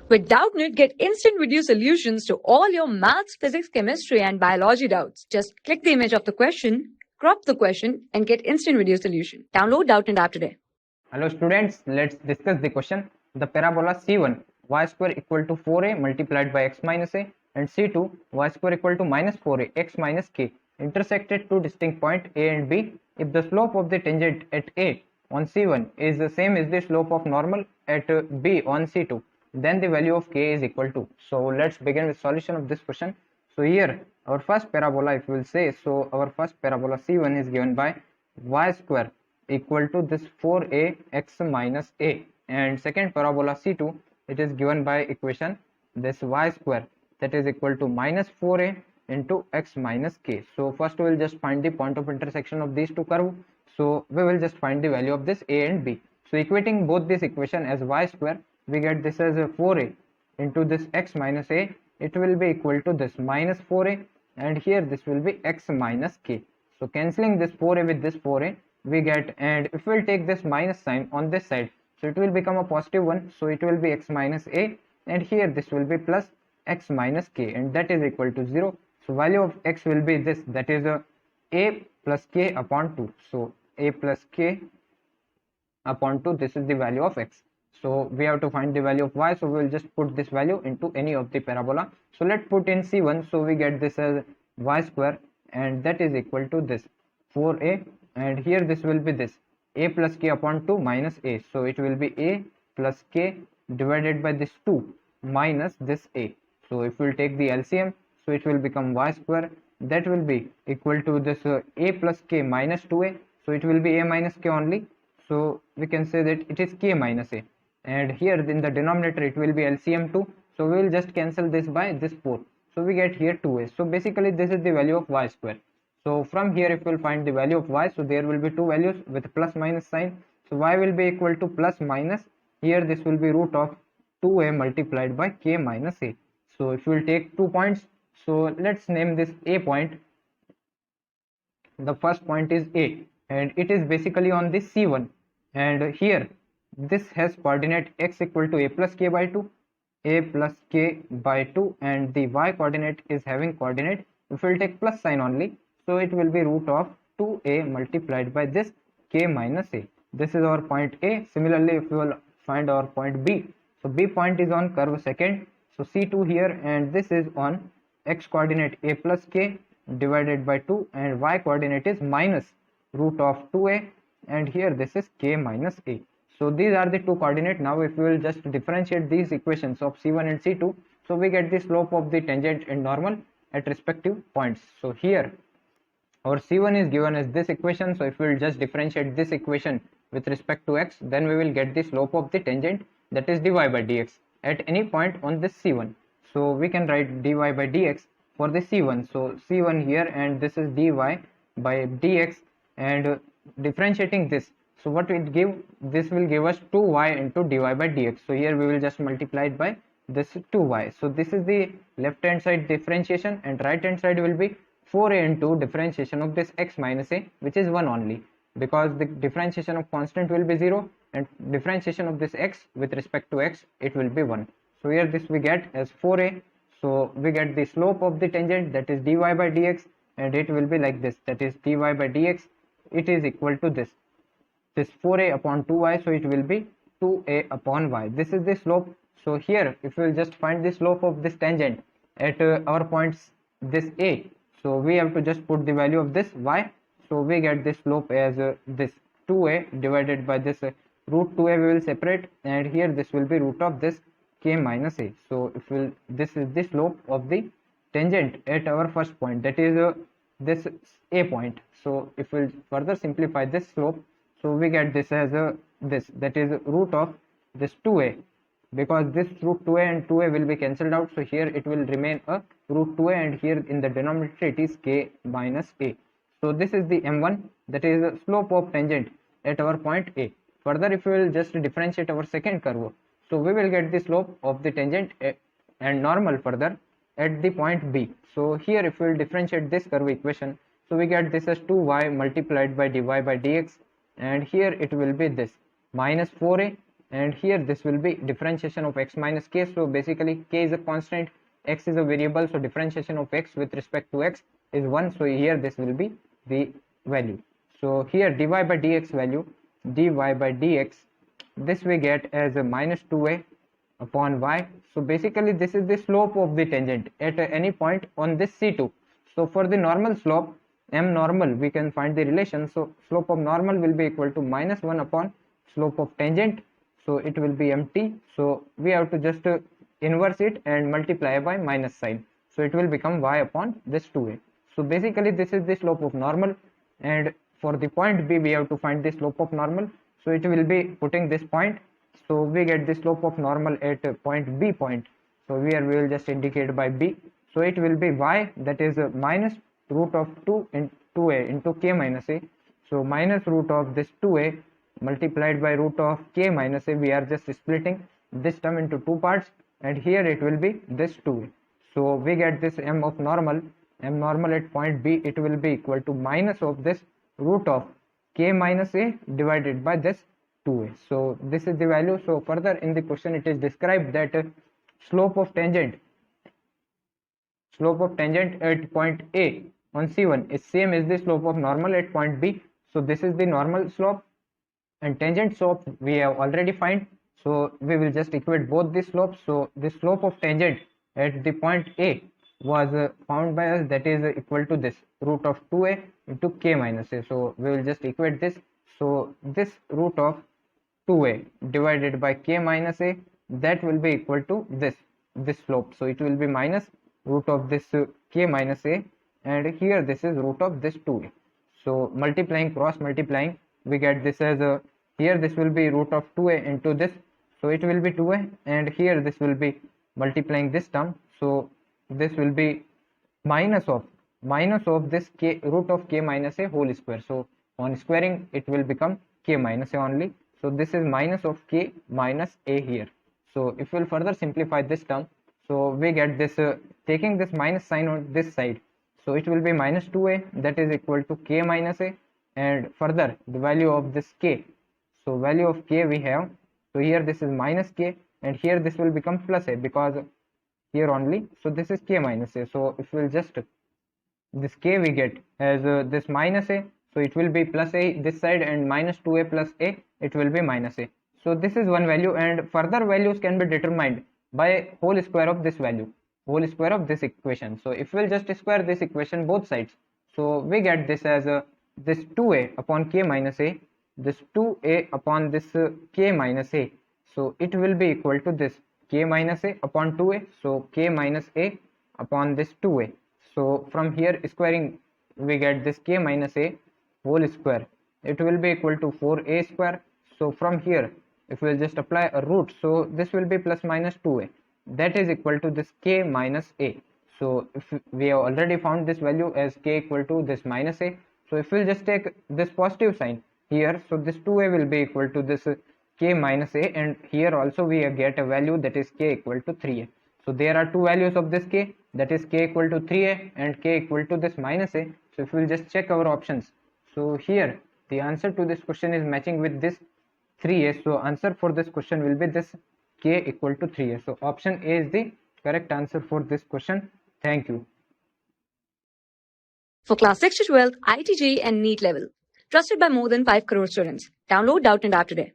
With Doubtnut, get instant video solutions to all your maths, physics, chemistry, and biology doubts. Just click the image of the question, crop the question, and get instant video solution. Download Doubtnut app today. Hello students, let's discuss the question. The parabola C1 y square equal to 4a multiplied by x minus a and C2 y square equal to minus 4a x minus k intersected two distinct points a and b. If the slope of the tangent at a on C1 is the same as the slope of normal at b on C2, then the value of k is equal to. So let's begin with solution of this question. So here our first parabola, if we will say, so our first parabola C1 is given by y square equal to this 4a x minus a, and second parabola C2, it is given by equation this y square, that is equal to minus 4a into x minus k. So first we will just find the point of intersection of these two curves. So we will just find the value of this a and b. So equating both this equation as y square, we get this as a 4a into this x minus a, it will be equal to this minus 4a, and here this will be x minus k. So cancelling this 4a with this 4a, we get, and if we will take this minus sign on this side, so it will become a positive one, so it will be x minus a, and here this will be plus x minus k, and that is equal to 0. So value of x will be this, that is a plus k upon 2. So a plus k upon 2, this is the value of x. So we have to find the value of y, so we will just put this value into any of the parabola. So let's put in C1, so we get this as y square, and that is equal to this 4a, and here this will be this a plus k upon 2 minus a, so it will be a plus k divided by this 2 minus this a. So if we will take the LCM, so it will become y square, that will be equal to this a plus k minus 2a, so it will be a minus k only, so we can say that it is k minus a, and here in the denominator it will be LCM 2, so we will just cancel this by this 4, so we get here 2a. So basically this is the value of y square. So from here if we will find the value of y, so there will be two values with plus minus sign, so y will be equal to plus minus, here this will be root of 2a multiplied by k minus a. So if we will take 2 points, so let's name this a point. The first point is a, and it is basically on this C1, and here this has coordinate x equal to a plus k by 2, a plus k by 2, and the y coordinate is having coordinate, if we will take plus sign only, so it will be root of 2a multiplied by this k minus a. This is our point a. Similarly, if we will find our point b, so b point is on curve second, so C2 here, and this is on x coordinate a plus k divided by 2, and y coordinate is minus root of 2a, and here this is k minus a. So these are the two coordinates. Now if we will just differentiate these equations of C1 and C2, so we get the slope of the tangent and normal at respective points. So here our C1 is given as this equation, so if we will just differentiate this equation with respect to x, then we will get the slope of the tangent, that is dy by dx at any point on this C1. So we can write dy by dx for the C1, so C1 here, and this is dy by dx, and differentiating this, so what it give, this will give us 2y into dy by dx. So here we will just multiply it by this 2y. So this is the left hand side differentiation, and right hand side will be 4a into differentiation of this x minus a, which is 1 only, because the differentiation of constant will be 0, and differentiation of this x with respect to x, it will be 1. So here this we get as 4a, so we get the slope of the tangent, that is dy by dx, and it will be like this, that is dy by dx, it is equal to this 4a upon 2y, so it will be 2a upon y. This is the slope. So here if we will just find the slope of this tangent at our points this a, so we have to just put the value of this y, so we get this slope as this 2a divided by this root 2a we will separate, and here this will be root of this k minus a. So if we'll, this is the slope of the tangent at our first point, that is this a point. So if we'll further simplify this slope, so we get this as this, that is root of this 2a, because this root 2a and 2a will be cancelled out, so here it will remain a root 2a, and here in the denominator it is k minus a. So this is the m1, that is the slope of tangent at our point a. Further if we will just differentiate our second curve, so we will get the slope of the tangent and normal further at the point b. So here if we will differentiate this curve equation, so we get this as 2y multiplied by dy by dx, and here it will be this minus 4a, and here this will be differentiation of x minus k. So basically k is a constant, x is a variable, so differentiation of x with respect to x is 1. So here this will be the value. So here dy by dx value, dy by dx, this we get as a minus 2a upon y. So basically this is the slope of the tangent at any point on this C2. So for the normal slope m normal, we can find the relation. So slope of normal will be equal to minus 1 upon slope of tangent, so it will be mt. So we have to just inverse it and multiply by minus sign, so it will become y upon this 2a. So basically this is the slope of normal, and for the point b we have to find the slope of normal. So it will be putting this point, so we get the slope of normal at point b point. So here we will just indicate by b. So it will be y, that is minus root of 2 into 2a into k minus a. So minus root of this 2a multiplied by root of k minus a. We are just splitting this term into two parts, and here it will be this 2a. So we get this m normal at point b, it will be equal to minus of this root of k minus a divided by this 2a. So this is the value. So further in the question it is described that slope of tangent at point a on C1 is same as the slope of normal at point b. So this is the normal slope, and tangent slope we have already find, so we will just equate both the slopes. So the slope of tangent at the point a was found by us, that is equal to this root of 2a into k minus a. So we will just equate this. So this root of 2a divided by k minus a, that will be equal to this slope. So it will be minus root of this k minus a, and here this is root of this 2a. So multiplying, cross multiplying, we get this as a, here this will be root of 2a into this, so it will be 2a, and here this will be multiplying this term, so this will be minus of this k root of k minus a whole square. So on squaring it will become k minus a only. So this is minus of k minus a here. So if we will further simplify this term, so we get this taking this minus sign on this side, so it will be minus 2a, that is equal to k minus a, and further the value of this k, so value of k we have, so here this is minus k, and here this will become plus a because here only, so this is k minus a. So if we will just this k we get as this minus a, so it will be plus a this side, and minus 2a plus a, it will be minus a. So this is one value, and further values can be determined by whole square of this value, whole square of this equation. So if we will just square this equation both sides, so we get this as this 2a upon k minus a, this 2a upon this k minus a, so it will be equal to this k minus a upon 2a, so k minus a upon this 2a. So from here squaring we get this k minus a whole square, it will be equal to 4a square. So from here if we will just apply a root, so this will be plus minus 2a, that is equal to this k minus a. So if we have already found this value as k equal to this minus a, so if we will just take this positive sign here, so this 2a will be equal to this k minus a, and here also we get a value, that is k equal to 3a. So there are two values of this k, that is k equal to 3a and k equal to this minus a. So if we will just check our options, so here the answer to this question is matching with this 3a. So answer for this question will be this k equal to 3a. So option A is the correct answer for this question. Thank you. For class 6 to 12, IIT JEE and NEET level. Trusted by more than 5 crore students. Download Doubtnut app today.